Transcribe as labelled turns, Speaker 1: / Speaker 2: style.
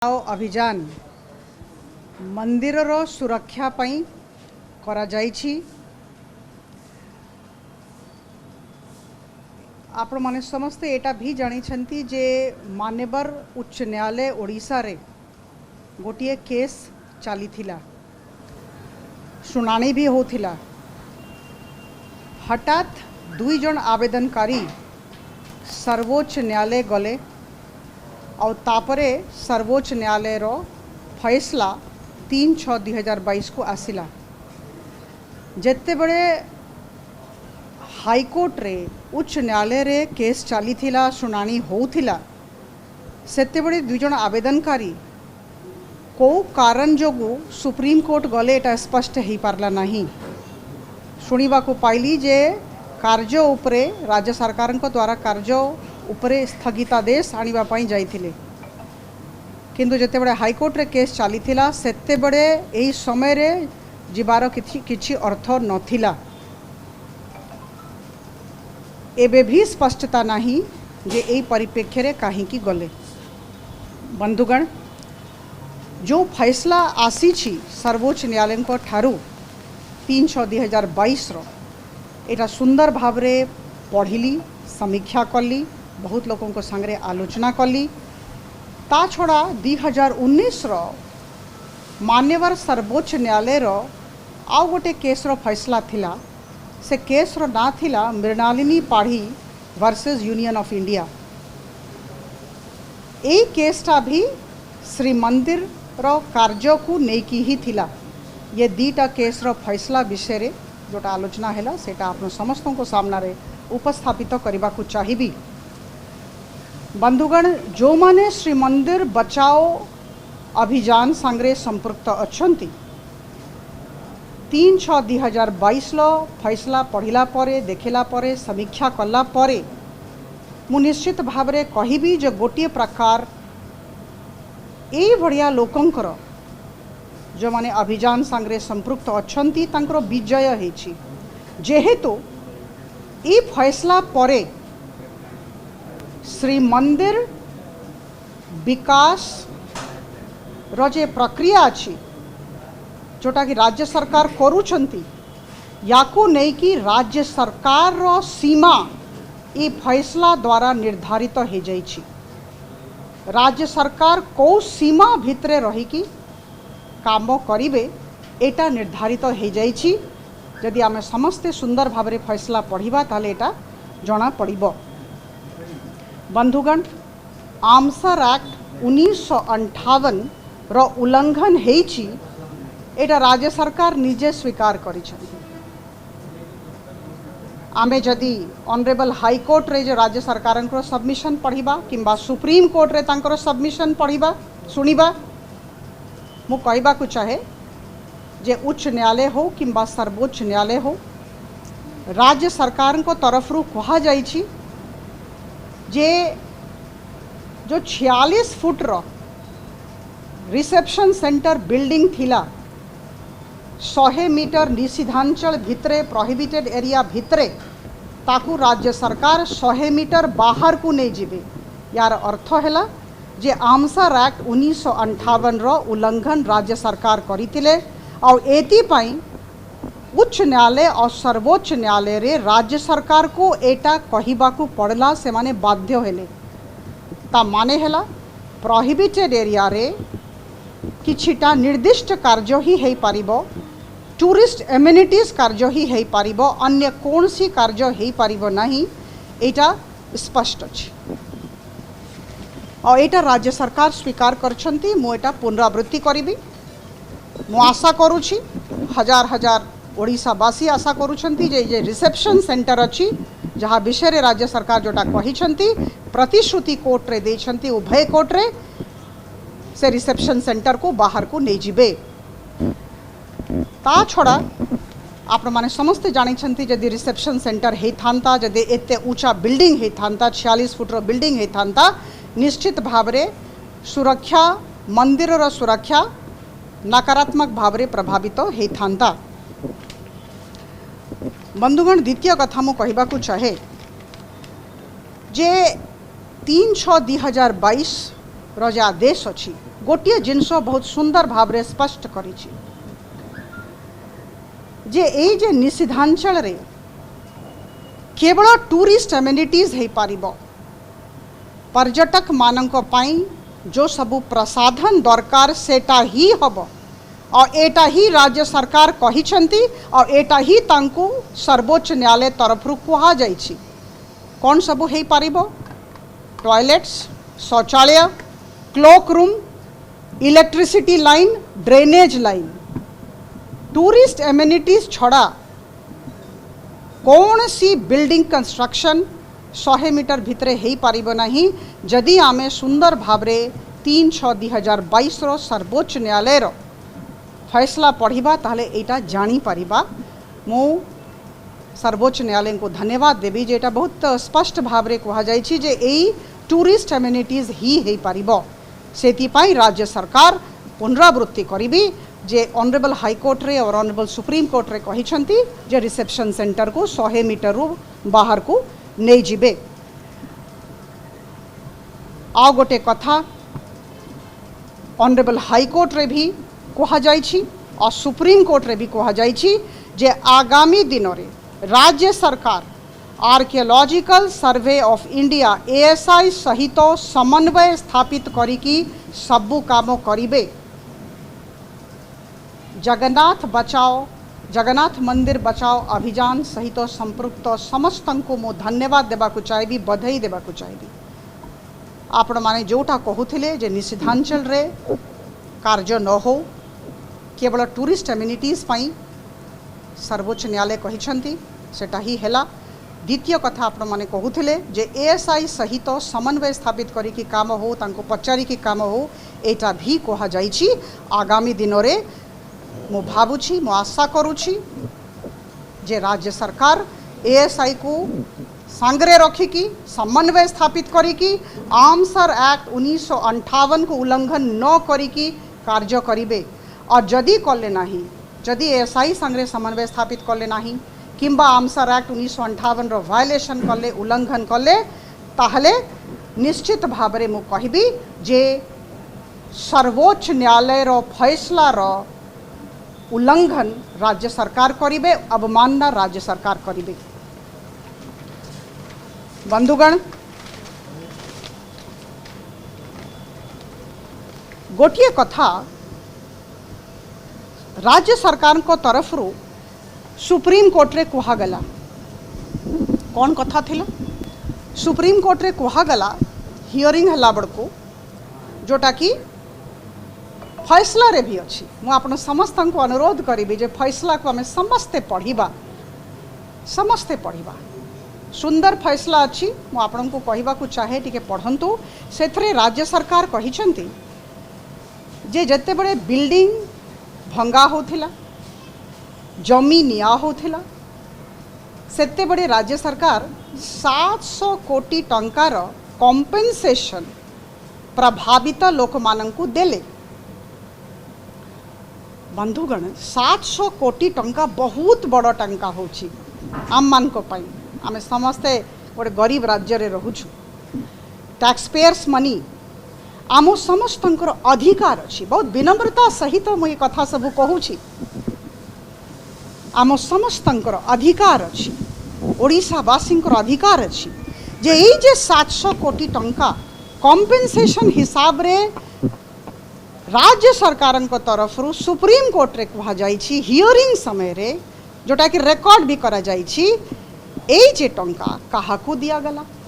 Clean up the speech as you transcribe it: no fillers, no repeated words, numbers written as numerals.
Speaker 1: अभियान मंदिर रो सुरक्षा पई करा जाइछि। आपण माने समस्ते एटा भी जानी छंती जे मान्यवर उच्च न्यायालय ओडिशा रे गोटिए केस चली थिला, शुनानी भी होथिला। हठात दुई जन आवेदनकारी सर्वोच्च न्यायालय गले और तापरे सर्वोच्च न्यायालय रो फैसला 3/6/2022 को आसिला। जेते बड़े हाईकोर्ट रे उच्च न्यायालय रे केस चली थिला, शुनानी होथिला, सेते बड़े दुई जन आवेदनकारी को कारण जोगु सुप्रीम कोर्ट गले एटा स्पष्ट ही पारला नहीं। शुणिबा को पाइली जे कार्य उपरे राज्य सरकार द्वारा कार्य उपरे स्थगितादेश आनिबा पई जाइथिले, किंतु जेते बड़े हाईकोर्ट रे केस चली थिला सेते बड़े एही समय रे जिबार किछि अर्थ नथिला। एबे भी स्पष्टता नहीं जे एही परिप्रेक्ष्य रे काहेकि गले। बंधुगण, जो फैसला आसी छी सर्वोच्च न्यायालय को ठारू 3/6/2022 रो एटा सुंदर भाव रे पढ़िली, समीक्षा कली, बहुत लोगों को संगे आलोचना कली। ता छड़ा 2019 रो मान्यवर सर्वोच्च न्यायालय रो आउ गोटे केस रो फैसला थिला। से केस रो ना थिला Mrinalini Padhi versus union of India. ए केसटा भी श्री मंदिर रो कार्य को नेकी ही थिला। ये दीटा केस रो फैसला विषय रे जोटा आलोचना हैला सेटा आपन समस्तों को सामना रे उपस्थापित करबा को चाहिबी। बंधुगण, जो माने श्री मंदिर बचाओ अभियान संग्रे संपृक्त अछंती 3/6/2022 लो फैसला पढ़िला परे, देखिला परे, समीक्षा कला परे मु निश्चित भाव रे कहिबी जे गोटिए प्रकार एई भड़िया लोकंकर जो माने अभियान संग्रे संपृक्त अछंती तांकर विजय हेछि। जेहेतु ई फैसला परे श्री मंदिर विकास रजे प्रक्रिया अच्छी जोटा कि राज्य सरकार करूछंती, याकू नहीं कि राज्य सरकार रो सीमा ई फैसला द्वारा निर्धारित हो जाइछि। राज्य सरकार को सीमा भितरे रही कि काम करिवे एटा निर्धारित हो जाइछि। यदि आमे समस्ते सुंदर भाव रे फैसला पढ़िबा ताले एटा जणा पड़िबो। बंधुगण, आमसर एक्ट 1958 रो उल्लंघन हेछि एटा राज्य सरकार निजे स्वीकार करिछथि। आमे जदि ऑनरेबल हाई कोर्ट रे जो राज्य सरकार को सबमिशन पढ़िबा किंबा सुप्रीम कोर्ट रे तांकर सबमिशन पढ़िबा सुनिबा, मु कहबा को चाहे जे उच्च न्यायालय हो किंबा सर्वोच्च न्यायालय हो, राज्य सरकार को तरफ रु कहा जाइछि जे जो 46 फुट रो रिसेप्शन सेंटर बिल्डिंग थिला 100 मीटर निषिद्धांचल भितरे प्रोहिबिटेड एरिया भितरे ताकू राज्य सरकार 100 मीटर बाहर को नहीं जीवे। यार अर्थ हैला जे आमसर एक्ट 1958 रो उल्लंघन राज्य सरकार करितिले और एति पई उच्च न्यायालय और सर्वोच्च न्यायालय रे राज्य सरकार को एटा कहिबा को पड़ला, से माने बाध्य हेले। ता माने हैला प्रोहिबिटेड एरिया रे किछिटा निर्दिष्ट कार्य ही हेई पारिबो, टूरिस्ट एमिनिटीज कार्य ही हेई पारिबो, अन्य कोनसी कार्य हेई पारिबो नहीं। एटा स्पष्ट अछि और एटा राज्य सरकार स्वीकार करछंती। मु एटा पुनरावृत्ति करिबी। मु आशा करूछि हजार हजार ओडिशावासी आशा करूछंती जे रिसेप्शन सेंटर अच्छी जहाँ विषय रे राज्य सरकार जोटा कहिछंती प्रतिश्रुति कोर्ट रे देछंती, उभय कोर्ट रे से रिसेप्शन सेंटर को बाहर को नहीं जीवे। ता छड़ा आप माने समस्ते जानिछंती जदि रिसेप्शन सेंटर हे थांता, जदि एते ऊंचा बिल्डिंग हे थांता, 46 फुट रो बिल्डिंग हे थांता, निश्चित भाव रे सुरक्षा मंदिर रो सुरक्षा नकारात्मक भाव रे प्रभावित हे थांता। बंधुगण, द्वितीय कथा मु कहबा को चाहे जे 3/6/2022 रो जे आदेश अछि गोटे जिनस बहुत सुंदर भाव रे स्पष्ट करी जे एई जे निषिद्धांचल रे केवल टूरिस्ट एमिनिटीज है पारिबो पर्यटक मानक पाई जो सबू प्रसाधन दरकार सेटा ही हबो और एटा ही राज्य सरकार कहिछंती और एटा ही तांकू सर्वोच्च न्यायालय तरफ कुहा जाइछि। कौन सबू है पारिबो टॉयलेट्स शौचालय cloak room electricity line drainage line tourist amenities छड़ा कौन सी बिल्डिंग कंस्ट्रक्शन 100 मीटर भितरे है पारिबो नहीं जदि आमे सुंदर भावरे 3/6/2022 रो सर्वोच्च न्यायालय रो फैसला पढ़िबा ताहले एटा जानी पारिबा। मो सर्वोच्च न्यायालय को धन्यवाद देवी जे एटा बहुत स्पष्ट भावरे कहा जाइछि जे एई टूरिस्ट एमिनिटीज ही है पारिबो सेति पाई राज्य सरकार पुनरावृत्ति करिबी जे ऑनरेबल हाईकोर्ट रे और ऑनरेबल सुप्रीम कोर्ट रे कहिछंती जे रिसेप्शन सेंटर को 100 मीटर रु बाहर को नहीं जीवे। आ गोटे कथा ऑनरेबल हाईकोर्ट रे भी कहा जाइछि और सुप्रीम कोर्ट रे भी कहा जाइछि जे आगामी दिनों रे राज्य सरकार archaeological survey of India ASI सहित समन्वय स्थापित करिकी सबु काम करिबे। जगन्नाथ मंदिर बचाओ अभियान सहित संपृक्त समस्त को मो धन्यवाद देबाकू चाहिए बधाई देबाकू चाहिए। आपण माने जोटा कहूथिले जे निषिद्धांचल रे कार्य न हो केवल टूरिस्ट एमिनिटीज पाई सर्वोच्च न्यायालय कहिछंती सेटा ही हैला। द्वितीय कथा आपण माने कहूथिले जे एएसआई सहित समन्वय स्थापित करी की काम हो तांको पचारी की काम हो एटा भी कहा जाइछि। आगामी दिनों रे मो भावुछि मो आशा करुछि जे राज्य सरकार एएसआई को सांगरे रखिकी समन्वय स्थापित करिकी आर्म्स एक्ट 1958 को उल्लंघन न करिकी कार्य करिबे और जदि कले नाही जदि एएसआई सांगरे समन्वय स्थापित कले नाही किंबा आर्म्स एक्ट 1958 रो वायलेशन कले उल्लंघन कले ताहले निश्चित भावरे मु कहिबी जे सर्वोच्च न्यायालय रो फैसला रो उल्लंघन राज्य सरकार करिबे अवमानना राज्य सरकार करिबे। बंधुगण गोटिए कथा राज्य सरकार को तरफ रू सुप्रीम कोर्ट रे कहा गला कौन कथा थिला सुप्रीम कोर्ट रे कहा गला हियरिंग हला बड़को जोटा कि फैसला रे भी अच्छी मु आपण समस्त को अनुरोध करी जे फैसला को आम समस्ते पढ़ा सुंदर फैसला अच्छी मु आपण को कहवा को चाहे टिके पढ़ंतु सेथरे राज्य सरकार कहिछंती जे जते बड़े बिल्डिंग भंगा होथिला जमी निया होथिला सेते बड़े राज्य सरकार 700 कोटी टंकार कॉम्पेन्सेशन प्रभावित लोक मानंकु देले। बंधुगण 700 कोटी टंका बहुत बड़ टंका होची आम मान को पाई आमे समस्ते गोटे गरीब राज्य रे रहुछु टैक्स पेयर्स मनी आम समस्त अधिकार अच्छी बहुत विनम्रता सहित मुझे कथा सब कहूँ आम समस्त अधिकार अच्छी ओडिशावासी अधिकार अच्छी जे ये जे 700 कोटी टंका कॉम्पेन्सेशन हिसाब रे राज्य सरकार तरफ सुप्रीम कोर्ट रे कहा जाइछि हियरिंग समय रे जोटा कि रेकॉर्ड भी करा जाइछि ए जे टंका काहाकू दिया गला